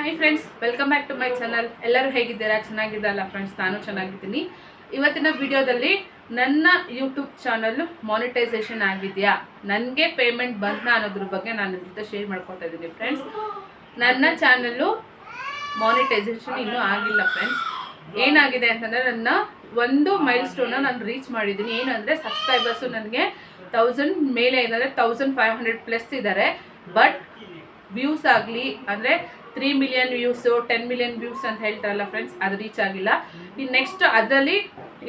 Hi friends, welcome back to my channel. ಎಲ್ಲರೂ ಹೇಗಿದ್ದೀರಾ? ಚೆನ್ನಾಗಿದ್ದಲ್ಲ friends, ನಾನು ಚೆನ್ನಾಗಿದ್ದೀನಿ. ಇವತ್ತಿನ ವಿಡಿಯೋದಲ್ಲಿ ನನ್ನ ಯೂಟ್ಯೂಬ್ ಚಾನಲ್ ಮಾನಿಟೈಸೇಷನ್ ಆಗಿದೆಯಾ, ನನಗೆ ಪೇಮೆಂಟ್ ಬಂತ ಅನ್ನೋದ್ರ ಬಗ್ಗೆ ನಾನು ನಿಮ್ಮ ಜೊತೆ ಶೇರ್ ಮಾಡ್ಕೊತಾ ಇದ್ದೀನಿ ಫ್ರೆಂಡ್ಸ್. ನನ್ನ ಚಾನಲ್ಲು ಮಾನಿಟೈಸೇಷನ್ ಇನ್ನೂ ಆಗಿಲ್ಲ ಫ್ರೆಂಡ್ಸ್. ಏನಾಗಿದೆ ಅಂತಂದರೆ, ನನ್ನ ಒಂದು ಮೈಲ್ ಸ್ಟೋನ್ನ ನಾನು ರೀಚ್ ಮಾಡಿದ್ದೀನಿ. ಏನಂದರೆ ಸಬ್ಸ್ಕ್ರೈಬರ್ಸು ನನಗೆ 1000 ಮೇಲೆ ಏನಂದರೆ 1500 ಪ್ಲಸ್ ಇದ್ದಾರೆ. ಬಟ್ ವ್ಯೂಸ್ ಆಗಲಿ ಅಂದರೆ 3 ಮಿಲಿಯನ್ ವ್ಯೂಸು 10 ಮಿಲಿಯನ್ ವ್ಯೂಸ್ ಅಂತ ಹೇಳ್ತಾರಲ್ಲ ಫ್ರೆಂಡ್ಸ್, ಅದು ರೀಚ್ ಆಗಿಲ್ಲ. ಇನ್ನು ನೆಕ್ಸ್ಟ್ ಅದರಲ್ಲಿ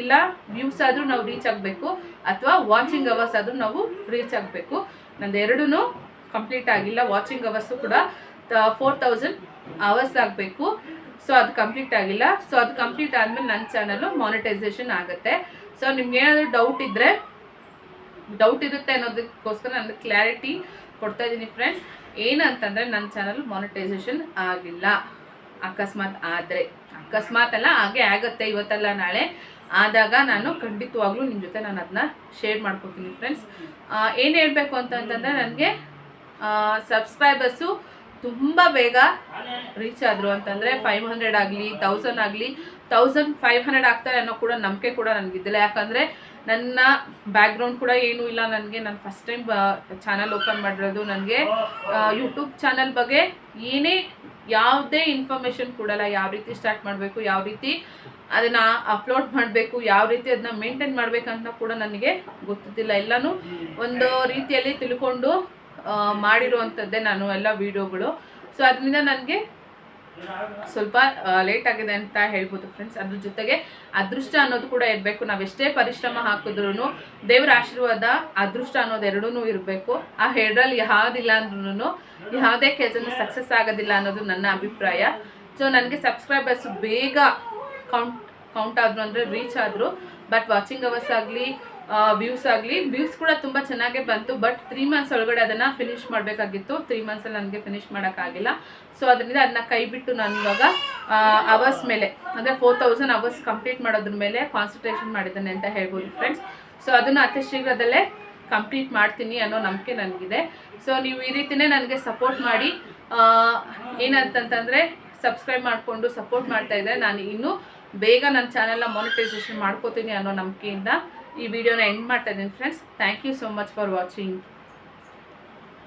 ಇಲ್ಲ ವ್ಯೂಸ್ ಆದರೂ ನಾವು ರೀಚ್ ಆಗಬೇಕು, ಅಥವಾ ವಾಚಿಂಗ್ ಅವರ್ಸ್ ಆದರೂ ನಾವು ರೀಚ್ ಆಗಬೇಕು. ನಂದು ಎರಡೂ ಕಂಪ್ಲೀಟ್ ಆಗಿಲ್ಲ. ವಾಚಿಂಗ್ ಅವರ್ಸು ಕೂಡ 4000 ಅವರ್ಸ್ ಆಗಬೇಕು. ಸೊ ಅದು ಕಂಪ್ಲೀಟ್ ಆಗಿಲ್ಲ. ಸೊ ಅದು ಕಂಪ್ಲೀಟ್ ಆದಮೇಲೆ ನನ್ನ ಚಾನಲ್ಲು ಮಾನಿಟೈಸೇಷನ್ ಆಗುತ್ತೆ. ಸೊ ನಿಮ್ಗೆ ಏನಾದರೂ ಡೌಟ್ ಇರುತ್ತೆ ಅನ್ನೋದಕ್ಕೋಸ್ಕರ ನಾನು ಕ್ಲಾರಿಟಿ ಕೊಡ್ತಾ ಇದ್ದೀನಿ ಫ್ರೆಂಡ್ಸ್. ಏನಂತಂದರೆ, ನನ್ನ ಚಾನಲ್ ಮಾನಿಟೈಸೇಷನ್ ಆಗಿಲ್ಲ. ಅಕಸ್ಮಾತ್ ಅಲ್ಲ, ಹಾಗೆ ಆಗುತ್ತೆ, ಇವತ್ತಲ್ಲ ನಾಳೆ ಆದಾಗ ನಾನು ಖಂಡಿತವಾಗ್ಲೂ ನಿಮ್ಮ ಜೊತೆ ನಾನು ಅದನ್ನ ಶೇರ್ ಮಾಡ್ಕೊತೀನಿ ಫ್ರೆಂಡ್ಸ್. ಏನು ಹೇಳಬೇಕು ಅಂತಂತಂದರೆ, ನನಗೆ ಸಬ್ಸ್ಕ್ರೈಬರ್ಸು ತುಂಬ ಬೇಗ ರೀಚ್ ಆದರು ಅಂತಂದರೆ 500 ಆಗಲಿ 1000 ಆಗಲಿ 1500 ಆಗ್ತಾರೆ ಅನ್ನೋ ಕೂಡ ನಂಬಿಕೆ ಕೂಡ ನನಗಿದ್ದಿಲ್ಲ. ಯಾಕಂದರೆ ನನ್ನ ಬ್ಯಾಕ್ಗ್ರೌಂಡ್ ಕೂಡ ಏನೂ ಇಲ್ಲ. ನನಗೆ ನಾನು ಫಸ್ಟ್ ಟೈಮ್ ಚಾನಲ್ ಓಪನ್ ಮಾಡಿರೋದು. ನನಗೆ ಯೂಟ್ಯೂಬ್ ಚಾನಲ್ ಬಗ್ಗೆ ಯಾವುದೇ ಇನ್ಫಾರ್ಮೇಷನ್ ಕೊಡಲ್ಲ. ಯಾವ ರೀತಿ ಸ್ಟಾರ್ಟ್ ಮಾಡಬೇಕು, ಯಾವ ರೀತಿ ಅದನ್ನು ಅಪ್ಲೋಡ್ ಮಾಡಬೇಕು, ಯಾವ ರೀತಿ ಅದನ್ನ ಮೇಂಟೈನ್ ಮಾಡಬೇಕಂತ ಕೂಡ ನನಗೆ ಗೊತ್ತಿದ್ದಿಲ್ಲ. ಎಲ್ಲನೂ ಒಂದು ರೀತಿಯಲ್ಲಿ ತಿಳ್ಕೊಂಡು ಮಾಡಿರುವಂಥದ್ದೇ ನಾನು ಎಲ್ಲ ವೀಡಿಯೋಗಳು. ಸೊ ಅದರಿಂದ ನನಗೆ ಸ್ವಲ್ಪ ಲೇಟ್ ಆಗಿದೆ ಅಂತ ಹೇಳ್ಬೋದು ಫ್ರೆಂಡ್ಸ್. ಅದ್ರ ಜೊತೆಗೆ ಅದೃಷ್ಟ ಅನ್ನೋದು ಕೂಡ ಇರಬೇಕು. ನಾವೆಷ್ಟೇ ಪರಿಶ್ರಮ ಹಾಕಿದ್ರೂ ದೇವರ ಆಶೀರ್ವಾದ, ಅದೃಷ್ಟ ಅನ್ನೋದು ಎರಡೂ ಇರಬೇಕು. ಆ ಎರಡರಲ್ಲಿ ಯಾವುದಿಲ್ಲ ಅಂದ್ರೂ ಯಾವುದೇ ಕೆಲಸನೂ ಸಕ್ಸಸ್ ಆಗೋದಿಲ್ಲ ಅನ್ನೋದು ನನ್ನ ಅಭಿಪ್ರಾಯ. ಸೊ ನನಗೆ ಸಬ್ಸ್ಕ್ರೈಬರ್ಸ್ ಬೇಗ ಕೌಂಟ್ ಆದರು ಅಂದರೆ ರೀಚ್ ಆದರು. ಬಟ್ ವಾಚಿಂಗ್ ಅವರ್ಸ್ ಆಗಲಿ ವ್ಯೂಸ್ ಕೂಡ ತುಂಬ ಚೆನ್ನಾಗೇ ಬಂತು. ಬಟ್ 3 ಮಂತ್ಸ್ ಒಳಗಡೆ ಅದನ್ನು ಫಿನಿಷ್ ಮಾಡಬೇಕಾಗಿತ್ತು. 3 ಮಂತ್ಸಲ್ಲಿ ನನಗೆ ಫಿನಿಷ್ ಮಾಡೋಕ್ಕಾಗಿಲ್ಲ. ಸೊ ಅದರಿಂದ ಅದನ್ನ ಕೈ ಬಿಟ್ಟು ನಾನು ಇವಾಗ ಅವರ್ಸ್ ಮೇಲೆ ಅಂದರೆ 4000 ಅವರ್ಸ್ ಕಂಪ್ಲೀಟ್ ಮಾಡೋದ್ರ ಮೇಲೆ ಕಾನ್ಸಂಟ್ರೇಷನ್ ಮಾಡಿದ್ದೇನೆ ಅಂತ ಹೇಳ್ಬೋದು ಫ್ರೆಂಡ್ಸ್. ಸೊ ಅದನ್ನು ಅತಿ ಶೀಘ್ರದಲ್ಲೇ ಕಂಪ್ಲೀಟ್ ಮಾಡ್ತೀನಿ ಅನ್ನೋ ನಂಬಿಕೆ ನನಗಿದೆ. ಸೊ ನೀವು ಈ ರೀತಿಯೇ ನನಗೆ ಸಪೋರ್ಟ್ ಮಾಡಿ, ಏನಂತಂತಂದರೆ ಸಬ್ಸ್ಕ್ರೈಬ್ ಮಾಡಿಕೊಂಡು ಸಪೋರ್ಟ್ ಮಾಡ್ತಾ ಇದ್ದರೆ ನಾನು ಇನ್ನೂ ಬೇಗ ನನ್ನ ಚಾನೆಲ್ನ ಮಾನಿಟೈಸೇಷನ್ ಮಾಡ್ಕೋತೀನಿ ಅನ್ನೋ ನಂಬಿಕೆಯಿಂದ ಈ ವಿಡಿಯೋನ ಎಂಡ್ ಮಾಡ್ತಾ ಇದ್ದೀನಿ friends. Thank you so much for watching.